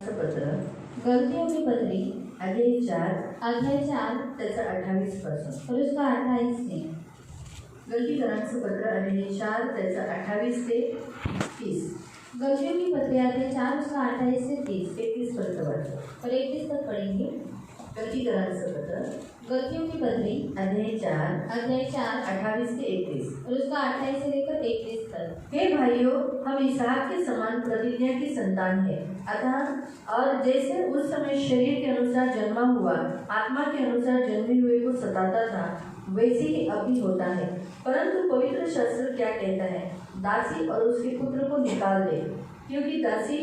पत्र गलतियों की पत्री अध्याय 4 त्याचा 28 और उसका 28 से गलतीकरांचं पत्र अध्याय 4 त्याचा 28 ते 30 गलतियों की पत्री अध्याय 4 उसका 28 से 30 31 पर्यंत वाचतो. और 31 तक पढ़ेंगे. गलतीकरांचं पत्र गलतियों की पत्री अध्याय 4 28 से 31 और उसका 28 से लेकर 31 तक. हे भाइयों, हम इसहाक के समान प्रतिज्ञा की संतान है. अतः और जैसे उस समय शरीर के अनुसार जन्मा हुआ आत्मा के अनुसार जन्मे हुए को सताता था, वैसे ही अभी होता है. परंतु पवित्र शास्त्र क्या कहता है? दासी और उसके पुत्र को निकाल दे, क्योंकि दासी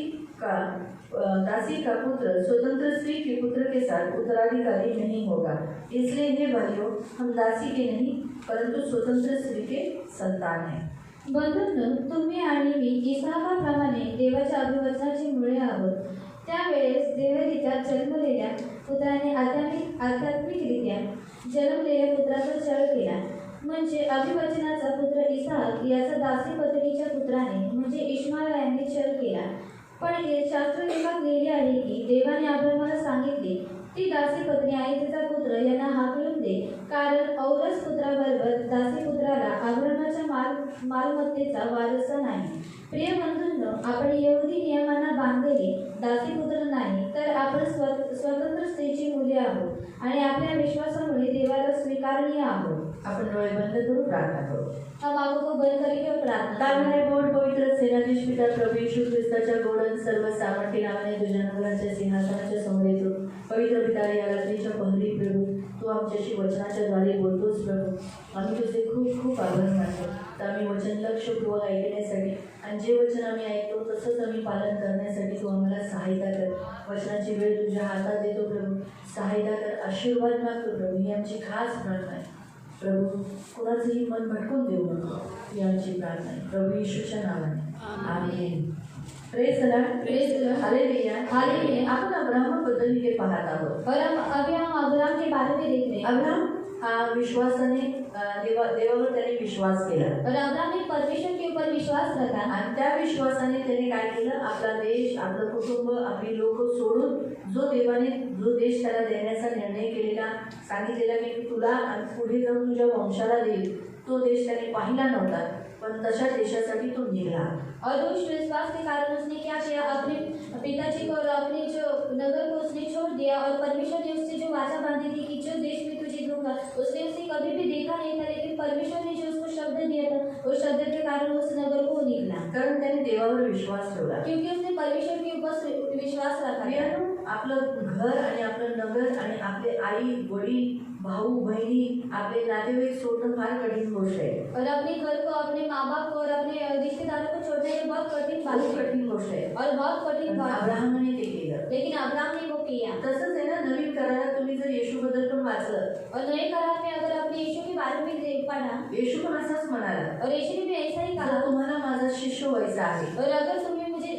का पुत्र स्वतंत्र स्त्री के पुत्र के साथ उत्तराधिकारी नहीं होगा. इसलिए हे भाइयों, हम दासी के नहीं परंतु स्वतंत्र स्त्री के संतान हैं. बंधूंनो, तुम्ही आणि मी इसाकाप्रमाणे देवाच्या अभिवचनाची मुळे आहोत. त्यावेळेस देवरित्या जन्मलेल्या पुत्राने आध्यात्मिकरित्या जन्मलेल्या पुत्राचा छळ केला. म्हणजे अभिवचनाचा पुत्र इसाक याचा दासी पत्नीच्या पुत्राने म्हणजे इश्माएलाने छळ केला. पण शास्त्रलेखात लिहिले आहे की देवाने अब्रामाला सांगितले, ती दासी पत्नी आणि तिचा पुत्र यांना हाकलून दे, कारण औरस पुत्राबरोबर दासी पुत्राला अब्रामाच्या मालमत्तेचा वारसा नाही. प्रिय बंधूंनो, आपण यहुदी नियमांना बांधलेले दासीपुत्र नाही, तर आपण स्वतंत्र स्त्रीची मुले आहोत आणि आपल्या विश्वासामुळे देवाला स्वीकारणीय आहोत. आपण डोळे बंद करून प्रार्थना करू. हम आंखों को बंद करके प्रार्थना तारणारे गोड पवित्र सेनाधीश पिता प्रभू येशू ख्रिस्ताच्या गोड आणि सर्व सामर्थ्य नावाने तुझ्या नगराच्या सिंहासनाच्या समोर येतो. पवित्र पिता, या रात्रीच्या पहरी प्रभू, तू आमच्याशी वचनाच्या द्वारे बोलतोस प्रभू. आम्ही तुझे खूप खूप आभार मानतो. तर आम्ही वचन लक्षपूर्वक ऐकण्यासाठी आणि जे वचन आम्ही ऐकतो तसंच आम्ही पालन करण्यासाठी तू आम्हाला सहायता कर. वचनाची वेळ तुझ्या हातात देतो प्रभू. सहायता कर, आशीर्वाद मागतो प्रभू. ही आमची खास प्रार्थना आहे प्रभू. कुणाचंही मन भटकून देऊ नको, ही आमची प्रार्थना आहे प्रभू येशूच्या नावाने. Amen. Praise the lord. Hallelujah. Hallelujah. आपण अब्राहमबद्दल हे पाहत आहोत. और अभी हम अब्राम के बारे में देख रहे हैं. अब्राहम हा विश्वासाने देवावर त्याने विश्वास केला और अब्राम ने परमेश्वर के ऊपर विश्वास रखा आणि त्या विश्वासाने त्याने काय केलं? आपला देश, आपलं कुटुंब, आपली लोक सोडून जो देश त्याला देण्याचा निर्णय केलेला, सांगितलेला की तुला आणि पुढे जाऊन तुझ्या वंशाला देईल, तो देश त्याने पाहिला नव्हता, पण तशा देशासाठी तो निघाला. और उस विश्वास के कारण उसने क्या किया? अपने पिताजी को और अपने जो नगर को उसने छोड़ दिया. और परमेश्वर ने उससे जो वाचा बांधी थी कि जो देश में तुझे दूंगा, उसने उसे कभी भी देखा नहीं था, लेकिन परमेश्वर ने जो उसको शब्द दिया था उस शब्द के कारण उस नगर को निकला, कारण त्याने देवावर विश्वास ठेवला, क्योंकि उसने परमेश्वर के ऊपर विश्वास रखा. आपलं घर आणि आपलं नगर आणि आपले आई वडील भाऊ बहिणी आपले नातेवाईक सोडणं फार कठीण गोष्ट आहे. और अपने घर को, अपने माँ बाप को और अपने रिश्तेदारों को छोड़ना ये बहुत कठिन गोष्ट आहे और बहुत कठिन बात. अब्राहमने ते केलं, लेकिन अब्राम ने वो किया. तसंच आहे ना. नवीन करारात तुम्ही जर येशूबद्दल पण वाचलं और नए करार में अगर अपने यीशु के बारे में पढ़ा, येशू पण असाच म्हणाला, और यीशु ने भी ऐसा ही कहा, तुम्हाला माझा शिष्य व्हायचा आहे और अगर तुम्हें मुझे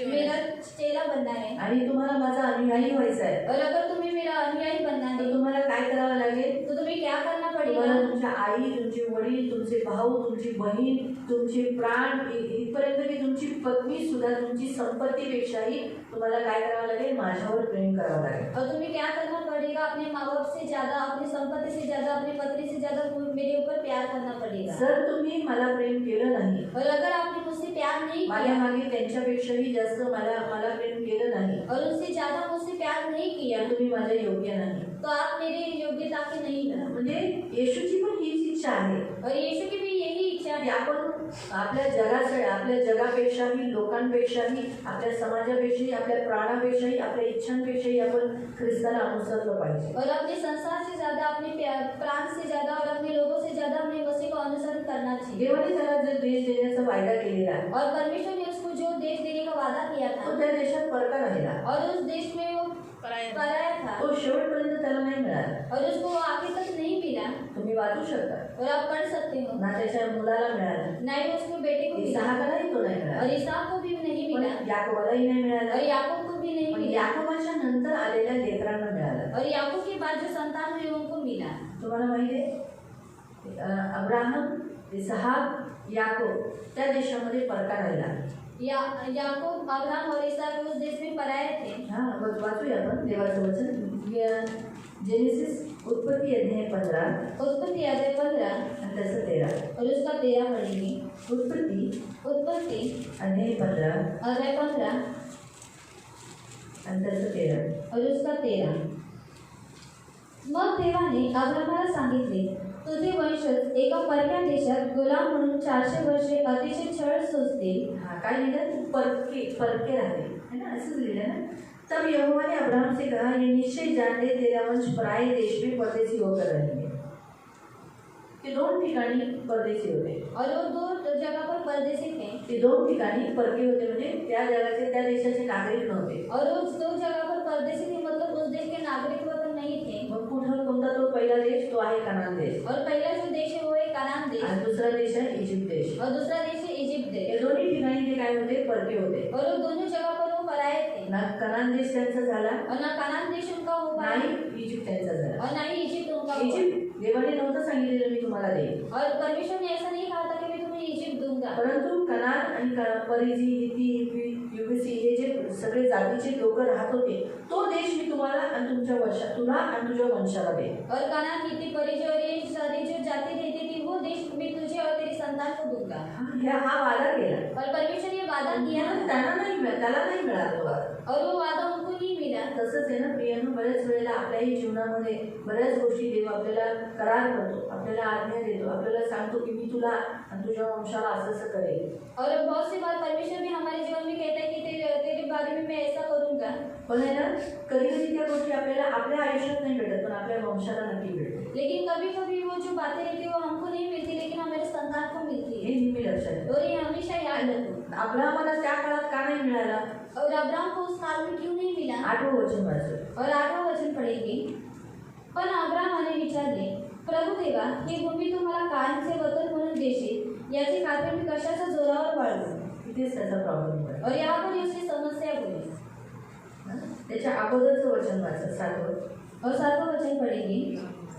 मेरा चेला बनना है आणि तुम्हाला माझा अनुयायी व्हायचा आहे, और अगर तुम्हें मेरा अनुयायी बनना है तर तुम्हाला काय करावं लागेल? तो तुम्हें क्या करना तुम्हाला पड़ेगा? तुमच्या आई, तुमचे वडील, तुमचे भाऊ, तुमची बहीण, तुमचे प्राण, इथपर्यंत की तुमची पत्नी सुद्धा तुमची संपत्तीपेक्षाही तुम्हाला काय करावं लागेल? माझ्यावर प्रेम करावं लागेल. और तुम्हें क्या करना पड़ेगा? अपने माँ बाप से ज्यादा, अपनी संपत्ति से ज्यादा, अपनी पत्नी से ज्यादा मेरे ऊपर प्यार करना पड़ेगा. जर तुम्ही मला प्रेम केलं नाही, और अगर आपने मुझसे प्यार नहीं माझ्या किया, मागे त्यांच्यापेक्षाही जास्त मला प्रेम केलं नाही, और उससे ज्यादा मुझसे प्यार नहीं किया, तुम्ही माझ्या योग्य नाही. तो आप मेरे योग्यता के नहीं हो. म्हणजे येशूची पण हीच इच्छा आहे और यीशु की भी यही इच्छा की है. आपण आपल्या जगापेक्षाही, लोकांपेक्षाही, आपल्या समाजापेक्षाही, आपल्या प्राणापेक्षाही, आपल्या इच्छांपेक्षाही आपण ख्रिस्ताला अनुसरलं पाहिजे. और अपने संसार से ज्यादा, अपने प्राण से ज्यादा और अपने लोगों से ज्यादा अपने मसीह को अनुसरण करना चाहिए. देवाने त्याला जो देश देण्याचा वायदा केलेला आहे, और परमेश्वर ने उसको जो देश देने का वादा किया तो था, त्या देशात परका राहिला, और उस देश में वो पराया था, तो शेवटपर्यंत त्याला नाही मिळाला. और उसको आखिर तक नहीं मिला. तुम्ही वाचू शकता और आप पढ़ सकते हो, ना त्याच्या मुलाला मिळाला, ना ही उसको बेटे को मिला, इसहाकालाही तो नाही मिळाला, और इसहाक को भी नहीं पण मिला, याकोबालाही नाही मिळाला, और याकूब को भी नहीं पण मिला, याकोबाच्या नंतर आलेल्या लेकरांना मिळाला. और याकूब के बाद जो संतान हुए उनको मिला. तुम्हाला माहिती आहे, अब्राहम, इसहाक, याकोब त्या देशामध्ये परका राहिला. याकूब, अब्राहम और इसहाक उस देश पराये थे। हाँ, वाचूया आपण देवाचं वचन. जेनेसिस उत्पत्ति अध्याय 15 उत्पत्ति अध्याय 15 आणि त्याचं 13. और उसका 13 पढ़ेंगे। उत्पत्ति अध्याय 15 अध्याय 15 आणि त्याचं 13. और उसका 13. मग देवाने अब्रामाला सांगितले, तुझे वंशज एका परक्या देशात गुलाम म्हणून 400 वर्षे अतिशय छळ सोसतील. हाँ, काय लिहिलं? परके राहते, है ना, ऐसे लिहिलं ना. तब यहोवा ने अब्राहम से कहा, ये निश्चय जान ले, तेरा वंश पराये देश में परदेशी होकर रहेंगे. ते 2 ठिकाणी परदेशी होते. और वो 2 जगह पर परदेशी थे. ते 2 ठिकाणी परके होते, म्हणजे त्या जगाचे त्या देशाचे नागरिक नव्हते. और उस 2 जगह पर परदेशी थे, मतलब उस देश के नागरिक वतन नहीं थे. मग कुठं कोणता तो पहिला देश? तो आहे कनान देश. और पहला जो देश है वो है कनान देश. आणि दुसरा देश आहे इजिप्त देश. और दूसरा देश है इजिप्त हे देश. दोन्ही ठिकाणी ते काय होते? परके होते. और वो दोनों जगह पर वो पराये थे. ना कनान देश त्यांचा झाला, और ना कनान देश उनका हो पाया नाही इजिप्त त्यांचा झाला. और ना ही इजिप्त उनका हुआ. इजिप्त देवाने नव्हतं सांगितलेलं मी तुम्हाला देईन, और परमेश्वर ने ऐसा नहीं कहा था कि मैं तुम्हें इजिप्त दूंगा. परंतु कनान आणि परिजी, हिती, युबुसी हे जे सगळे जातीचे लोक राहत होते, तो देश मी तुम्हाला आणि तुमच्या वंशाला, तुला आणि तुझ्या वंशाला देईन. और कनान, हित्ती, परिजी और ये सारी जो जाति रहती थी वो देश मैं तुझे और तेरी संतान को दूंगा. हा वादा केला. और परमेश्वर ने वादा किया त्याला नाही मिळाला तो वादा. और वो वादा उनको नहीं मिला. तसंच आहे ना प्रियांनो, बऱ्याच वेळेला आपल्याही जीवनामध्ये बऱ्याच गोष्टी देव आपल्याला करार करतो, आपल्याला आज्ञा देतो, आपल्याला सांगतो की मी तुला आणि तुझ्या वंशाला असं असं करेल. और बहुत सी बार परमेश्वर भी हमारे जीवन में कहता है कि तेरे बारे में मैं ऐसा करूंगा. पण आहे ना, कधी कधी त्या गोष्टी आपल्याला आपल्या आयुष्यात नाही भेटत, पण आपल्या वंशाला नक्की भेटते. लेकिन कभी कभी वो जो बातें रहती है वो हमको नहीं मिलती, लेकिन हमारे संतान को मिलती हे है. नेहमी लक्षात ठेवा. और ये हमेशा याद रखो. अब्राहमाला त्या काळात का नाही मिळाला? और अब्राहम को उस काल में क्यों नहीं मिला? 8वं वचन वाचलं. और 8वां वचन पढ़ेंगे. पण अब्राहमाने विचारले, प्रभू देवा, ही भूमी तुम्हाला कायमचे वतन म्हणून देशील याची खात्री मी कशाच्या जोरावर बाळगू? इथेच त्याचा प्रॉब्लेम आहे. और यहाँ पर उसकी समस्या बोली. त्याच्या अगोदरचं वचन वाचा 7वं. और 7वां वचन पढ़ेंगे.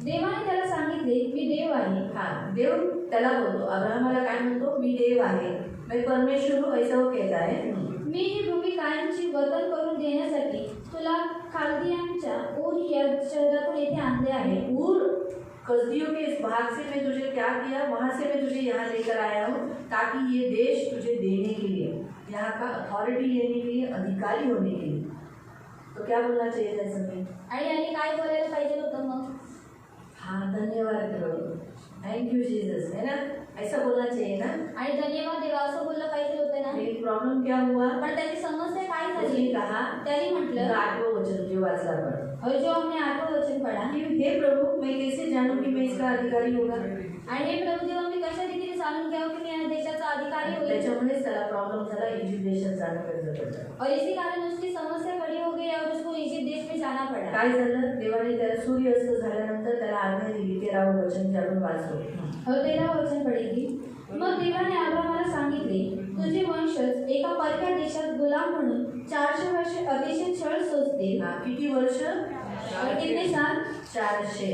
देवाने त्याला सांगितले, मी देव आहे. हा, देव त्याला बोलतो, अब्राहमाला काय म्हणतो? मी देव आहे. मैं परमेश्वर हूँ, ऐसा वो कहता है. मी ही भूमी कायमची वतन करून देण्यासाठी तुला खालदियांच्या ऊर या शहरातून येथे आणले आहे. ऊर कसदियों के इस भाग से मैं तुझे क्या किया, वहां से मैं तुझे यहाँ लेकर आया हूँ, ताकि ये देश तुझे देने के लिए, यहाँ का अथॉरिटी लेने के लिए, अधिकारी होने के लिए. तो क्या बोलना चाहिए त्या समय? आणि यांनी काय बोलायला पाहिजे होतं मग? हाँ, धन्यवाद प्रभु, थैंक यू जीसस, है ना, ऐसा बोलना चाहिए ना. आणि धन्यवाद देवा असं बोललं पाहिजे होतं ना. लेकिन प्रॉब्लेम क्या हुआ? पण त्याची समस्या काय उसने झाली? कहा, त्यांनी म्हटलं, 8वं वचन जो वाचला आपण, और जो हमने 8वां वचन पढ़ा, कि हे प्रभु, मैं कैसे जानूं कि मैं इसका अधिकारी होगा? आणि हे प्रभू देवा, मी कशा रीतीने जाणून घ्यावं की मी या देशाचा अधिकारी होईल? त्याच्यामुळेच त्याला प्रॉब्लेम झाला, इजिप्त देशात जाणं गरज पडलं. और इसी कारण उसकी समस्या खड़ी हो गई और उसको इजिप्त देश में जाना पड़ा. काय झालं? देवाने त्याला सूर्यास्त झाल्यानंतर त्याला आज्ञा दिली. 13वं वचन जे आपण वाचतो. और 13वां वचन पढ़ेगी. मग देवाने अब्राहमाला सांगितले, तुझे वंशज एका परक्या देशात गुलाम म्हणून 400 वर्षे अतिशय छळ सोसतील. किती वर्ष? और कितने साल? 400.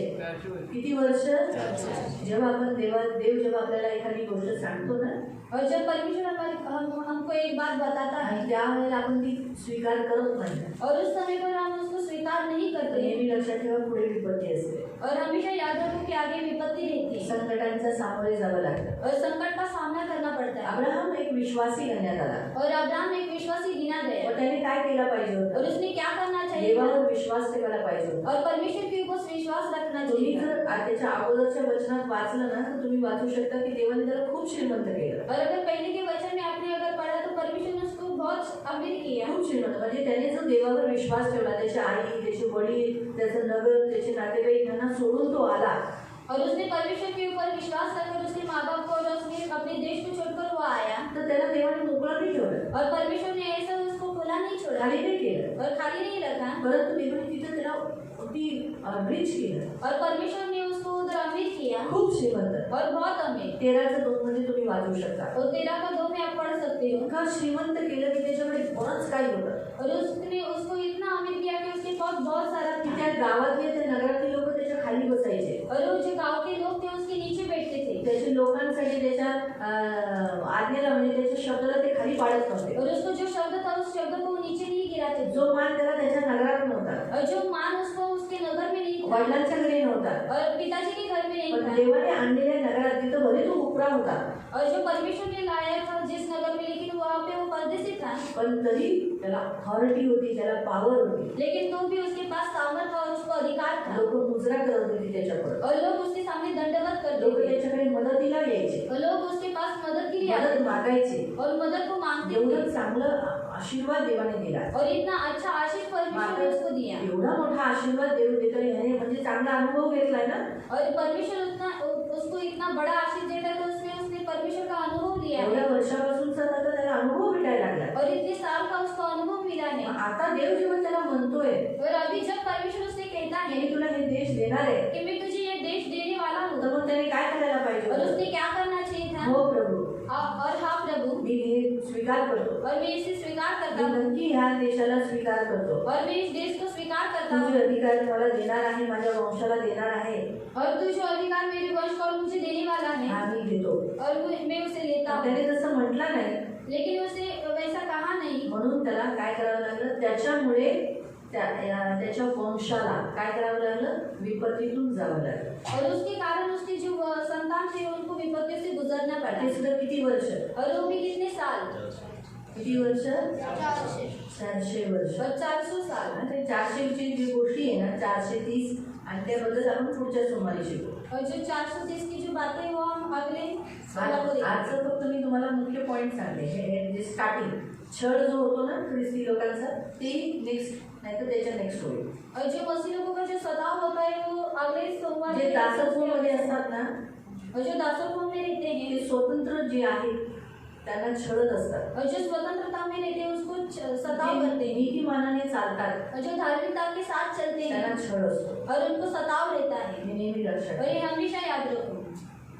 किती वर्ष? जेव्हा आपण देव जेव्हा आपल्याला एखादी गोष्ट सांगतो ना, और जब परमेश्वर हमको एक बात बताता है आणि त्यावेळेला आपण ती स्वीकार करत नाही, और उस समय पर हम उसको स्वीकार नहीं तर करते, नेहमी लक्षात ठेवा, पुढे विपत्ती असते. और हमेशा याद रखो कि आगे विपत्ति रहती है संकटांचा सामोरे जावं लागतं. और संकट का सामना करना पड़ता है. अब्राहम एक विश्वासी गणण्यात आला, और अब्राहम एक विश्वासी गिना गया. व त्याने काय केलं पाहिजे और होतं? उसने क्या करना चाहिए? देवावर विश्वास ठेवायला पाहिजे होता. और परमेश्वर के ऊपर विश्वास रखना तुम्ही चाहिए. जर त्याच्या अगोदरच्या वचनात वाचलं ना, तर तुम्ही वाचू शकता की देवाने त्याला खूप श्रीमंत केलं. और अगर पहले के वचन में आपने अगर पढ़ा तो परमेश्वर ने उसको बहुत अमीर किया. खूप श्रीमंत, म्हणजे त्याने जो देवावर विश्वास ठेवला, त्याची आई, त्याचे वडील, त्याचं नगर, त्याचे नातेवाईक यांना सोडून तो आला. और उसने परमेश्वर के ऊपर विश्वास रखकर उसके माँ बाप को और उसने अपने देश को छोड़कर वो आया. तर त्याला देवाने मोकळं नाही ठेवलं, और परमेश्वर ने ऐसा उसको खुला नहीं छोड़ा खाली नाही केलं, और खाली नहीं रखा. परंतु देवाने तिथं त्याला अगदी रिच केलं. और परमेश्वर ने उसको उधर अमीर किया खूप श्रीमंत. और बहुत अमीर. 13:2 मध्ये तुम्ही वाचू शकता. और 13:2 में आप पढ़ सकते हो. इतका श्रीमंत केलं की त्याच्याकडे बरंच काही होतं. और उसने उसको इतना अमीर किया कि उसके पास बहुत सारा की था. त्या गावातले त्या नगरातले लोक त्याच्या खाली बसायचे. और वो जो गांव के लोग थे उसके नीचे बैठते थे. त्याच्या लोकांसाठी त्याच्या आज्ञेला, म्हणजे त्याच्या शब्दाला ते खाली पाडत नव्हते. और उसको जो शब्द था उस शब्द को वो नीचे नहीं गिराते जो मान त्याला त्याच्या नगरात नव्हता, और जो मान उसको उसके नगर में नहीं था वडिलांच्या घरी नव्हता, और पिताजी के घर में नहीं पण था। देवाने आणलेल्या नगरात तिथं भले तो उपरा होता, और जो परमेश्वर ने लाया था जिस नगर में, लेकिन वहाँ पे वो परदेशी था, पण तरी त्याला अथॉरिटी होती, त्याला पॉवर होती. लेकिन तो भी उसके पास सामर्थ और उसको अधिकार था। लोक मुजरा करत होती त्याच्याकडे, और लोग उसके सामने दंडवत करते लोक थे त्याच्याकडे मदतीला यायचे, और लोग उसके पास मदद के लिए आते मदत मागायचे. थे और मदद को मांगते थे। एवढं चांगलं आशीर्वाद देवाने दिला, और इतना अच्छा आशीष परमेश्वर ने उसको दिया एवढा मोठा आशीर्वाद देव देतो ह्याने म्हणजे चांगला अनुभव घेतलाय ना. और परमेश्वर उसको इतना बड़ा आशीष देता है, तो उसने परमेश्वर का अनुभव लिया एवढ्या है वर्षापासूनचा आता त्याला अनुभव भेटायला लागला. और इतने साल का उसको अनुभव मिला है। आता देव जेव्हा त्याला म्हणतोय और अभी जब परमेश्वर उससे कहता है मी तुला हे देश देणार आहे, कि मैं तुझे ये देश देने वाला हूँ, तर मग त्याने काय करायला पाहिजे और होतं? उसने क्या करना चाहिए था? हो प्रभू, और हाँ प्रभु, मी हे स्वीकार करतो, और मैं इसे स्वीकार मी करता हूँ नक्की ह्या देशाला स्वीकार करतो. और मैं इस देश को स्वीकार करता हूँ तुझे अधिकार मला देणार आहे, माझ्या वंशाला देणार आहे, और तू जो अधिकार मेरे वंश को मुझे देने वाला है हा मी घेतो. और मैं उसे लेता हूँ। त्याने तसं म्हटलं नाही, लेकिन उसे वैसा कहा नहीं म्हणून त्याला काय करावं लागलं, त्याच्यामुळे त्याच्या वंशाला काय करावं लागलं, विपत्तीतून जावं लागलं. और उसके कारण उसके जो संतान थे उनको विपत्तियों से गुजरना पड़ा। ते सुद्धा किती वर्ष, और वो भी कितने साल? किती वर्ष, 400 400 वर्ष. और 400 साल। आणि ते 400 ची जी गोष्टी आहे ना, 430, आणि त्याबद्दल आपण पुढच्या सोमवारी शिकू. और जो 430 की जो बातें हैं, वो हम अगले सोमवार को देखेंगे। आजचं फक्त मी तुम्हाला मुख्य पॉईंट सांगते. हे जे स्टार्टिंग छळ जो होतो ना ख्रिस्ती लोकांचा, ते नेक्स्ट नाही तर त्याच्या नेक्स्ट होईल. और जो मसीह लोगों का जो सताव होता है वो अगले सोमवार जे दासत्वामध्ये असतात ना, और जो दासत्व में रहते हैं ते स्वतंत्र जे आहेत त्यांना छळत असतात. और जो स्वतंत्रता में रहते हैं उसको सताव जे करते हैं नीतिमानाने चालतात और जो धार्मिकता के साथ चलते हैं त्यांना छळ असतो. और उनको सताव रहता है। हे नेहमी लक्षात और ठेवा. ये हमेशा याद रखो।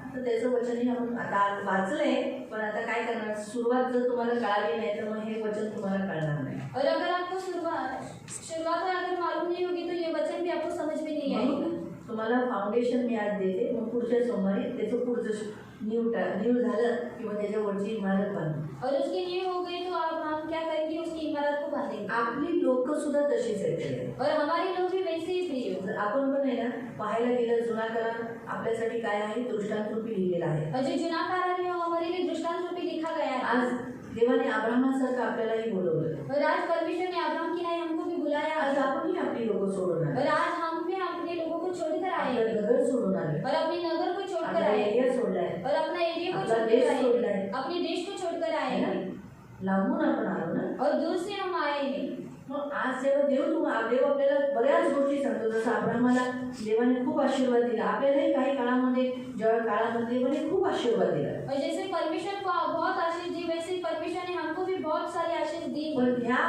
आता त्याचं वचनही आपण आता वाचलंय, पण आता काय करणार, सुरुवात जर तुम्हाला कळाली नाही तर मग हे वचन तुम्हाला कळणार नाही. और अगर आपको शुरुआत में अगर मालूम नहीं होगी तो ये वचन भी आपको समझ में नहीं आएगा। म्हणून तुम्हाला फाउंडेशन मी आज देते, मग पुढच्या सोमवारी त्याचं पुढचं नीव झालं किंवा त्याच्यावरची इमारत बांधू. और उसकी नींव हो गई तो अब हम क्या करेंगे, उसकी इमारत को बांधेंगे। आपली लोक सुद्धा तशीच आहेत. और हमारे लोग भी वैसे ही प्रिय हो। जर आपण पण आहे ना पाहायला गेलं, जुना करार आपल्यासाठी काय आहे, दृष्टांतरूपी लिहिलेला आहे. और जो जुना करार है वो हमारे लिए दृष्टांत रूपी लिखा गया है। आज देवाने अब्राहमासारखं आपल्यालाही बोलवलं. और आज परमेश्वर ने अब्राहम की नाई हमको भी बुलाया। आज आपणही आपली लोक सोडून आले, और आज हम भी अपने लोगों को छोड़कर आए आपलं घर सोडून आले, और अपने नगर को छोड़कर आपला आए एरिया सोडलाय, और अपना एरिया को अपना छोड़कर देश आए, सोडलाय. अपने देश को छोड़कर आए है ना? लांबून आपण आलो ना. और दूर से हम आए हैं। मग आज जेव्हा देव आपल्याला बऱ्याच गोष्टी सांगतो, जसं अब्राहमाला देवाने खूप आशीर्वाद दिला, आपल्यालाही काही काळामध्ये जेव्हा काळामध्ये देवाने खूप आशीर्वाद दिला. और जैसे परमेश्वर को बहुत आशीष दी, वैसे ही परमेश्वर ने हमको भी बहुत सारे आशीष दी। पण ह्या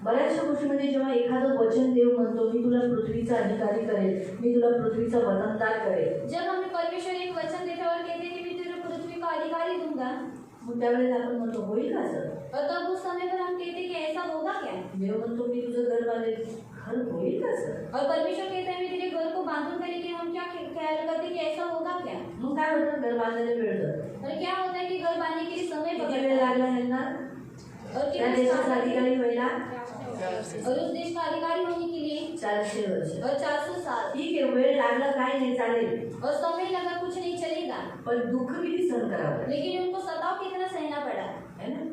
बऱ्याचशा गोष्टीमध्ये जेव्हा एखादं वचन देव म्हणतो, मी तुला पृथ्वीचा अधिकारी करेल, मी तुला पृथ्वीचा वतनदार करेल, जब हमें परमेश्वर एक वचन देता और कहते कि मैं तुझे पृथ्वी का अधिकारी दूंगा, मग त्यावेळेस आपण म्हणतो होईल का सर. और तब उस समय पर हम कहते कि ऐसा होगा क्या। देव म्हणतो मी तुझं घर बांधेल, घर होईल का सर. और परमेश्वर कहता है मैं तेरे घर को बांधूंगा, लेकिन हम क्या ख्याल करते कि ऐसा होगा क्या। मग काय होतं, घर बांधायला वेळ जातो. और क्या होता है कि घर बांधने के लिए समय किती पकड़ता वेळ है लागला ह्यांना और त्या कितने देशाचा साल लगे? अधिकारी व्हायला, और उस देश का अधिकारी होने के लिए 400 वर्ष. और 400 साल। ठीक आहे, वेळ लागला काही नाही, चालेल, और समय लगा कुछ नहीं चलेगा, पण दुःख किती सहन करावं लागेल, लेकिन उनको सताव कितना सहना पड़ा है ना.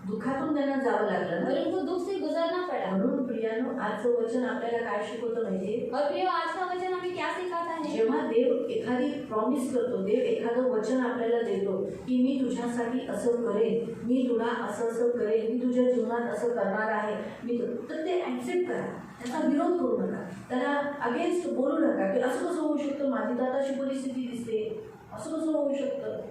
दुःखातून त्यांना जावं लागलं और ना. उनको दुख से गुजरना पड़ा। म्हणून प्रियानो, आजचं वचन आपल्याला काय शिकवतं माहितीये, और प्रियो, आज का वचन हमें क्या सिखाता है। जेव्हा देव एखादी प्रॉमिस करतो, देव एखादं वचन आपल्याला देतो की मी तुझ्यासाठी असं करेन, मी तुला असं असं करेन, मी तुझ्या जीवनात असं करणार आहे, तर ते ॲक्सेप्ट करा, त्याचा विरोध करू नका, त्याला अगेन्स्ट बोलू नका की असं कसं होऊ शकतं, माझी तर अशी परिस्थिती दिसते, असं कसं होऊ शकतं,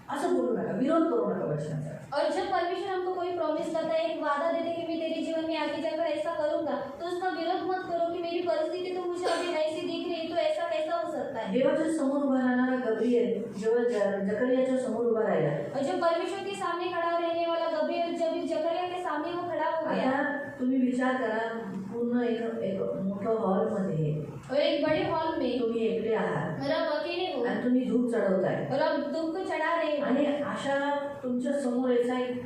असं बोलू नका, विरोध करू नका वचनाचा. और जब परमेश्वर हमको कोई प्रॉमिस करता है, एक वादा देते कि मैं तेरे जीवन में आगे जाकर ऐसा करूंगा, तो उसका विरोध मत करो कि मेरी परिस्थिति तो मुझे अभी ऐसी दिख रही, तो ऐसा कैसा हो सकता है। देवाच्या समोर उभा राहणारा गब्रिएल जेव्हा जकरियाच्या समोर उभा राहिला, और जब परमेश्वर के सामने खड़ा रहने वाला गब्रिएल जब जकरिया के सामने वो खड़ा हो गया, आता तुम्ही विचार करा, पूर्ण एक एक मोठं हॉलमध्ये और एक बड़े हॉल में तुम्ही एकटे आहात और आप अकेले हो आणि तुम्ही धूप चढवताय और आप धूप को चढ़ा रहे हो आणि अशा तुमच्या समोर याचा एक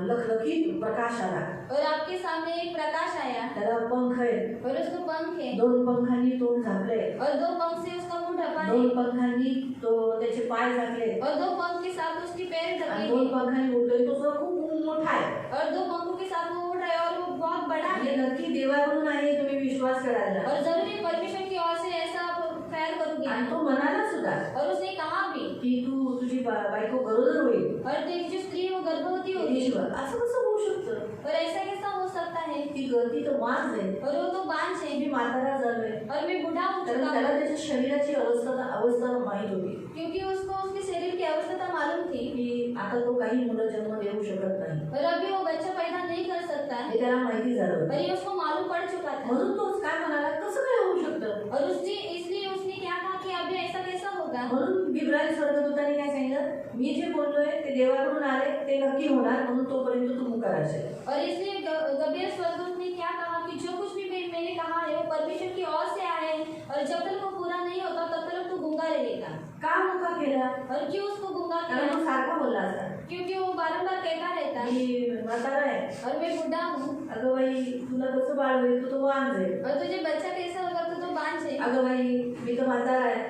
लखलखीत प्रकाश आला, और आपके सामने एक प्रकाश आया त्याला पंख आहेत, और उसको पंख है 2 पंखांनी तोंड झाकले, और 2 पंख से उसका मुंह ढका है 2 पंखांनी तो त्याचे पाय झाकले और 2 पंख के साथ उसके पैर ढके आणि हैं 2 पंखांनी उडतोय, तो सगळं खूप मोठा आहे. और 2 पंखों के साथ वो उड़ रहा है और वो बहुत बड़ा हे है नक्की देवाकडून आहे, तुम्ही विश्वास करायला. और जरूर परमेश्वर की ओर से ऐसा आप ख्याल करोगे आणि तो म्हणाला सुद्धा और उसने कहा भी की तुझी बायको गरोदर होईल. और तेरी जो स्त्री वो गर्भवती होगी ईश्वर, असं कसं होऊ शकतं? और ऐसा कैसा हो सकता है ती गर्दी तर वाज आहे, और वो तो बांझ है मी म्हातारा झालोय, और मैं बूढ़ा हो कारण चुका त्याला हूँ त्याच्या शरीराची अवस्था माहीत होती क्योंकि उसको उसके शरीर की अवस्था मालूम थी की आता तो काही मुलं जन्म देऊ शकत नाही, और अभी वो बच्चा पैदा नहीं कर सकता हे त्याला माहिती झालं होतं. और ये उसको मालूम पड़ चुका था म्हणून तोच काय म्हणाला, कसं काय होऊ शकतं? और उसने इसलिए उसने क्या कहा कि अभी ऐसा कैसा होगा म्हणून इब्राहिम स्वर्गदूताने काय सांगितलं, मी जे बोललोय ते देवाकडून आले, ते नक्की होणार, म्हणून तोपर्यंत तू मुका राहशील. और इसलिए गब्रिएल स्वर्गदूत ने क्या कहा कि जो कुछ भी मैंने कहा है वो परमेश्वर की ओर से आया है और जब तक वो पूरा नहीं होता तब तक तू गूंगा रहेगा. का मुका केला? और क्यों उसको गूंगा कारण किया? तो सारखा बोलला असता, क्योंकि वो बारंबार कहता रहता है मी म्हातारा आहे, और मैं बूढ़ा हूँ अगं बाई तुला कसं बाळ होईल, तू तो वांज आहे, और तुझे बच्चा कैसा होगा तू तो बांझ है अगं बाई मी तर म्हातारा आहे,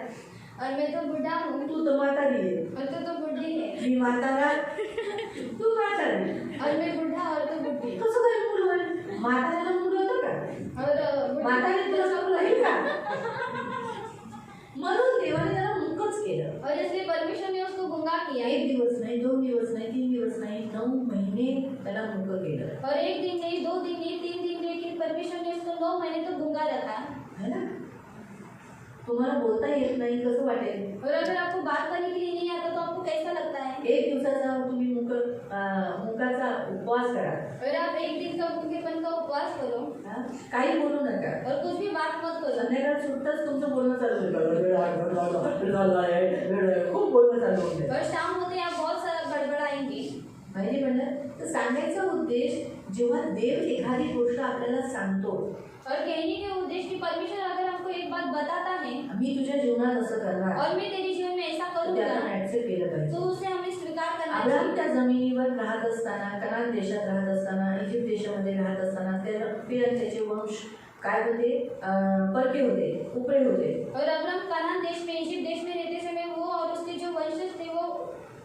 और मैं तो बूढ़ा हूँ तू तर म्हातारी आहे, और तू तो बूढ़ी है मी म्हातारा तू म्हातारी, और मैं बूढ़ा और तू बूढ़ी कसं काय मूल होईल? म्हाताऱ्याला मूल होतं का? और म्हातारी तुला मूल होईल का? म्हणून देवाने त्याला मुकच केलं. और इसलिए परमेश्वर ने उसको गूंगा किया 1 दिवस नाही, 2 दिवस नाही, 3 दिवस नाही, 9 महिने त्याला मुक केलं, और 1 दिन नहीं 2 दिन नहीं 3 दिन लेकिन परमेश्वर ने उसको 9 महीने तो गूंगा रखा. है ना? तुम्हाला बोलता येत नाही, कसं वाटेल? और अगर आपको बात करने के लिए नहीं आता तो आपको कैसा लगता है? 1 दिवसाचा तुम्ही मुकाचा उपवास करा, और आप 1 दिन का भूखेपन का उपवास करो हा? काही बोलू नका. और कुछ भी बात मत करो. संध्याकाळ सुटताच तुमचं बोलणं चालू होईल, खूप बोलणं चालू होईल. और शाम होते आप बहुत सारा बड़बड़ाएंगे. माहिती म्हणलं तर सांगायचा उद्देश, जेव्हा देव एखादी गोष्ट आपल्याला सांगतो, और कहने के उद्देश्य की परमेश्वर अगर हमको एक बात बताता है मी तुझ्या जीवनात असं करणार, और मैं तेरे जीवन में ऐसा तर ते आपण करूंगा ऍक्सेप्ट केलं तो पाहिजे. उसे हमें स्वीकार करना अब्राहम चाहिए. त्या जमिनीवर राहत असताना, कनान देशात राहत असताना, इजिप्त देशामध्ये राहत असताना त्याचे वंश काय होते? परके होते, उपरे होते. और अब्राहम कनान देश में इजिप्ट देश में रहते समय वो और उसके जो वंशज थे वो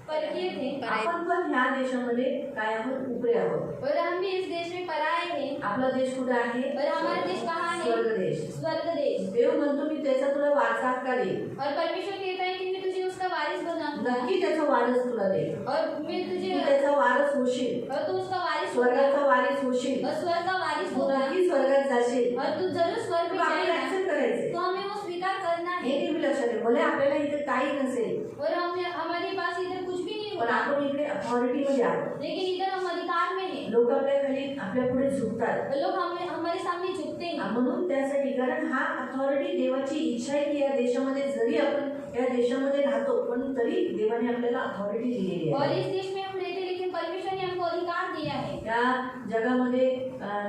परकीय थे. आपण पण ह्या देशामध्ये काय आहोत? उपरे आहोत. और हम भी इस देश में पराये हैं. आपला देश कुठे आहे? और हमारा देश कहाँ है? स्वर्ग देश. स्वर्ग देश. देव म्हणतो मी त्याचा तुला वारसा का देईल, और परमेश्वर कहता है कि मैं तुझे उसका वारिस बनाऊंगा नक्की त्याचा वारस तुला देईल, और मैं तू तुझे त्याचा वारस होशील, और तू उसका वारिस होगा स्वर्गाचा वारीस होशील, और स्वर्ग का वारिस तू होगा नक्की स्वर्गात जाशील. और तू जरूर स्वर्ग में आपल्याला जाएगा. ऍक्सेप्ट करायचे, तो हमें वो स्वीकार करना हे है. नेहमी लक्षात आहे. भले आपल्याला इथे काही नसेल, और हमारे पास इधर कुछ भी नहीं पण होगा आपण इकडे अथॉरिटी मध्ये आहोत. लेकिन इधर हम अधिकार में हैं. लोक आपल्या खाली आपल्या पुढे झुकतात, और लोग हमारे सामने झुकते हैं. म्हणून त्यासाठी, कारण हा अथॉरिटी देवाची इच्छा आहे की या देशामध्ये जरी आपण या देशामध्ये राहतो, पण तरी देवाने आपल्याला अथॉरिटी दिलेली और आहे. इस देश में हम रहते लेकिन परमेश्वर ने हमको अधिकार दिया है. या जगामध्ये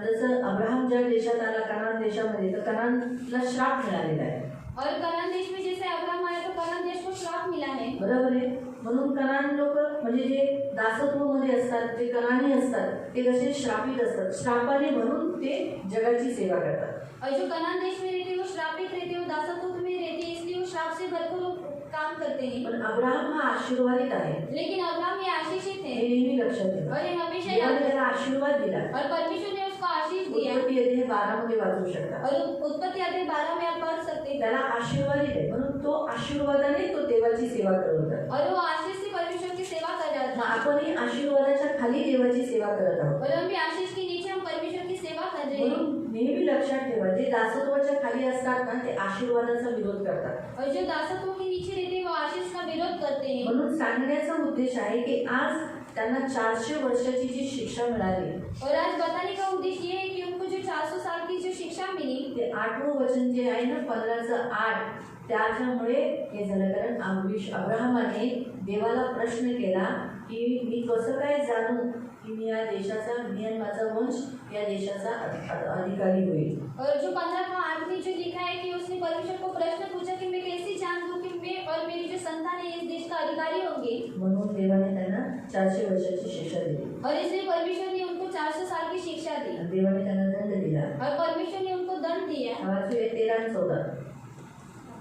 जसं अब्राहम ज्या देशात आला, कनान देशामध्ये, तर कनानला श्राप मिळालेला आहे. और कनान देश में जैसे अब्राहम आया तो कनान देश को श्राप मिला है. बरोबर आहे. म्हणून कनान लोक म्हणजे जे दासत्वमध्ये असतात, जे कनानी असतात, ते कसे श्रापित असतात. श्रापाने म्हणून ते जगाची सेवा करतात. और जो कनान देश में रहते वो श्रापित रहते वो दासत्व में रहते इसलिए वो श्राप से भरपूर काम करते हैं. पण अब्राहम हा आशीर्वादित आहे, लेकिन अब्राहम ये आशीषित हे है नेहमी लक्षात ठेवा. और ये हमेशा देवाने याद त्याला आशीर्वाद दिला. और परमेश्वर ने उसको आशीष दिया. उत्पत्ती अध्याय 12 मध्ये वाचू शकता. और उत्पत्ति अध्याय 12 में आप पढ़ सकते हैं. त्याला आशीर्वादित आहे, म्हणून तो आशीर्वादाने तो देवाची सेवा करत होता. और वो आशीष से परमेश्वर की सेवा कर रहा मग था. आपणही आशीर्वादाच्या खाली देवाची सेवा करत आहोत. और हम भी आशीष के नीचे हम परमेश्वर की सेवा कर रहे हैं. म्हणून नेहमी लक्षात ठेवा, जे दासत्वाच्या खाली असतात ना, ते आशीर्वादाचा विरोध करतात. और जो दासत्व के नीचे रहते हैं वो आशीष का विरोध करते हैं. म्हणून सांगण्याचा उद्देश आहे की आज त्यांना 400 वर्षाची जी शिक्षा मिळाली, और आज बताने का उद्देश्य ये है कि उनको जो 400 साल की जो शिक्षा मिली ते 8वं वचन जे आहे ना, 15:8, त्याच्यामुळे हे झालं. कारण अब्राहमाने देवाला प्रश्न केला की मी कसं काय जाणू की मी या देशाचा, मी आणि माझा वंश या देशाचा अधिकारी होईल. और जो 15 का 8 में जो लिखा है कि उसने परमेश्वर को प्रश्न पूछा कि मैं कैसे जान दूं कि मैं और मेरी जो संतान है इस देश का अधिकारी होंगे. म्हणून देवाने त्यांना 400 वर्षाची शिक्षा दिली. और इसलिए परमेश्वर ने उनको 400 साल की शिक्षा दी. देवाने त्यांना दंड दिला. और परमेश्वर ने उनको दंड दिया. वाचूया 13 आणि 14.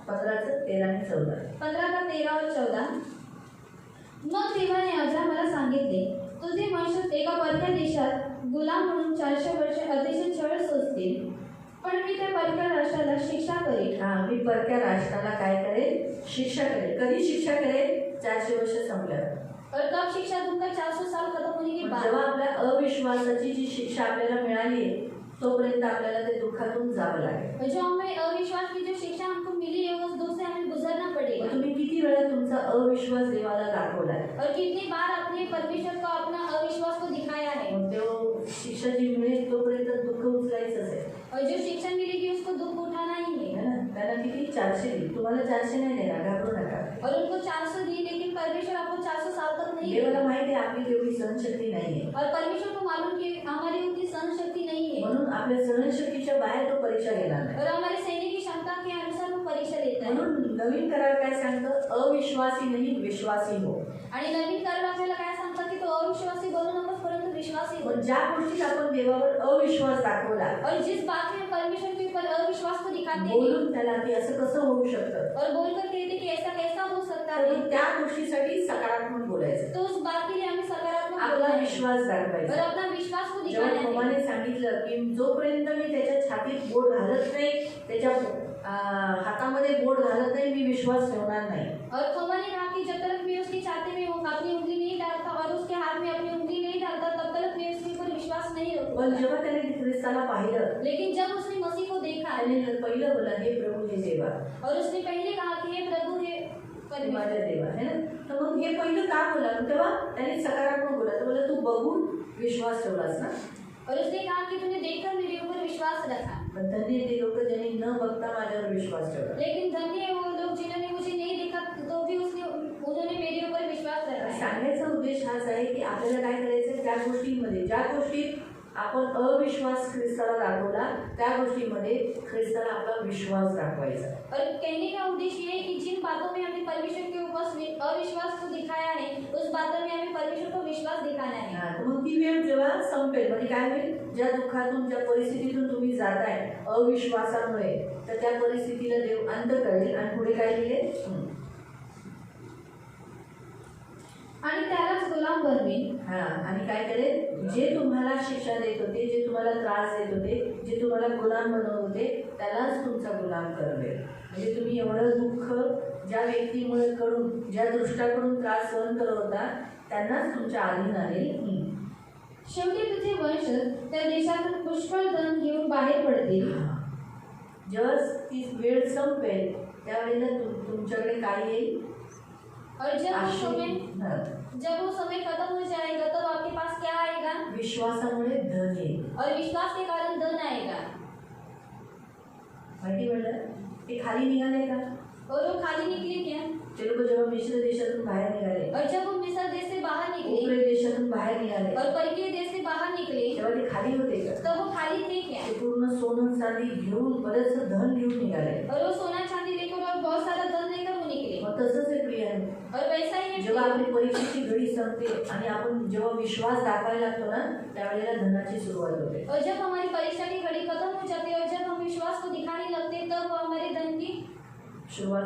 15चं 13 आणि 14. 15 का 13 और 14. मग देवाने अब्राहमाला सांगितले, तुझे वंशज एका परक्या देशात गुलाम म्हणून 400 वर्षे अतिशय छळ सोसतील, पण मी त्या परक्या राष्ट्राला शिक्षा करेन. मी परक्या राष्ट्राला काय करेल? शिक्षा करेल. कधी शिक्षा करेल? 400 वर्ष संपल्यावर. और तब शिक्षा दूंगा 400 साल खत्म होने के बाद. जेव्हा आपल्या अविश्वासाची जी शिक्षा आपल्याला मिळाली तोपर्यंत आपल्याला ते दुःखातून जावं लागेल. जो हमें अविश्वास की जो शिक्षा हमको मिली है उस दुख से हमें गुजरना पड़ेगा. तुम्ही किती वेळा तुमचा अविश्वास देवाला दाखवलाय? और कितनी बार आपने परमेश्वर को अपना अविश्वास को दिखाया है. मग तो शिक्षा जी मिळेल तोपर्यंत दुःख उचलायचंच आहे. और जो शिक्षा मिलेगी उसको दुख उठाना ही है ना. त्याला किती 400 दिली. तुम्हाला 400 नाही देणार, घाबरू नका. और उनको 400 दी, लेकिन परमेश्वर आपको 400 साल तक नहीं. देवाला माहिती आहे आपली तेवढी सहनशक्ती नाहीये. और परमेश्वर को मालूम कि हमारी उतनी सहनशक्ति नहीं है. म्हणून आपल्या सहनशक्तीच्या बाहेर तो परीक्षा घेणार नाही. और हमारे सैनिक की क्षमता के अनुसार वो परीक्षा लेता है. म्हणून नवीन करार काय सांगतं? अविश्वासी नाही, विश्वासी हो. आणि नवीन करार आपल्याला काय सांगतात की तो अविश्वासी बनू नकोस परंतु विश्वासी हो. पण ज्या गोष्टीत आपण देवावर अविश्वास दाखवला और जिस बात में परमेश्वर के ऊपर अविश्वास को दिखाते हैं बोलून त्याला की असं कसं होऊ शकतं और बोलकर कहते कि ऐसा कैसा हो सकता है, तर त्या गोष्टीसाठी सकारात्मक बोलायचं. तो उस बात के लिए हमें सकारात्मक आपला बोलना है विश्वास और दाखवायचा. अपना विश्वास को जेव्हा दिखाना है. थोमाने सांगितलं की जोपर्यंत मी त्याच्या छातीत बोट घालत नाही, त्याच्या हातामध्ये बोट घालत नाही, मी विश्वास ठेवणार नाही. और थोमा ने कहा कि जब तक मैं उसकी छाती में अपनी उंगली नहीं डालता और उसके हाथ में अपनी उंगली नहीं डालता तब तक मैं उसके ऊपर विश्वास नहीं पण रखूंगा. जेव्हा त्याने ख्रिस्ताला पाहिलं लेकिन जब उसने मसीह को देखा त्याने पहिलं बोला, हे प्रभू हे देवा, और उसने पहले कहा कि हे प्रभु हे हे माझा देवा है ना. तर मग हे पहिलं का बोला? तेव्हा त्याने सकारात्मक बोला. तर बोला तू बघून विश्वास ठेवलास ना. और उसने कहा कि तूने देखकर मेरे ऊपर विश्वास रखा. पण धन्य ते लोक ज्यांनी न बघता माझ्यावर विश्वास ठेवला. लेकिन धन्य है वो लोग जिन्होंने मुझे नहीं देखा तो भी उन्होंने मेरे ऊपर विश्वास रखा है. सांगायचा उद्देश हाच आहे की आपल्याला काय करायचं? त्या गोष्टींमध्ये, ज्या गोष्टीत आपण अविश्वास ख्रिस्ताला दाखवला त्या गोष्टीमध्ये ख्रिस्ताला आपला विश्वास दाखवायचा. और कहने का उद्देश्य ये है कि जिन बातों में हमने परमेश्वर के ऊपर अविश्वास को दिखाया है उस बातों में हमें परमेश्वर को विश्वास दिखाना है. मग ती वेळ जेव्हा संपेल म्हणजे काय होईल? ज्या दुःखातून, ज्या परिस्थितीतून तुम्ही जाताय अविश्वासामुळे, तर त्या परिस्थितीला देव अंत करेल. आणि पुढे काय लिहिले? आणि त्यालाच गुलाम बनवेन. आणि काय करेल? जे तुम्हाला शिक्षा देत होते, जे तुम्हाला त्रास देत होते, जे तुम्हाला गुलाम बनवत होते, त्यालाच तुमचा गुलाम करेल. म्हणजे तुम्ही एवढं दुःख ज्या व्यक्तीमुळे कडून, ज्या दृष्टाकडून त्रास सहन करत होता त्यांनाच तुमच्या अधीन आणेल. शेवटी तुझे वंशज त्या देशातून पुष्कळ धन घेऊन बाहेर पडतील. जेव्हा ती वेळ संपेल त्यावेळेला तुमच्याकडे काय येईल? और जब वो समय खत्म हो जाएगा तब आपके पास क्या आएगा? विश्वासामुळे धन येईल. और विश्वास के कारण धन आएगा. माहिती पडलं? ते खाली निघाले का? और वो खाली निकले क्या? ते लोक जेव्हा मिश्र देशातून बाहेर निघाले, और जब वो मिस्र देश से बाहर निकले, उपरे देशातून बाहेर निघाले, और परकीय देश से बाहर निकले, तेव्हा ते खाली होते का? तो वो खाली थे क्या? ते पूर्ण सोनं चांदी घेऊन, बरेच धन घेऊन निघाले. और वो सोना चांदी लेकर और बहुत सारा धन लेकर वो निकले. मग तसंच आहे प्रियाने. और वैसा ही है जेव्हा आपली परीक्षेची घडी संपते आणि आपण जेव्हा विश्वास दाखवायला लागतो ना त्यावेळेला धनाची सुरुवात होते. और जब हमारी परीक्षा की घड़ी खत्म हो जाती है और जब हम विश्वास को दिखाने लगते हैं तब हमारे धन की सुरुवात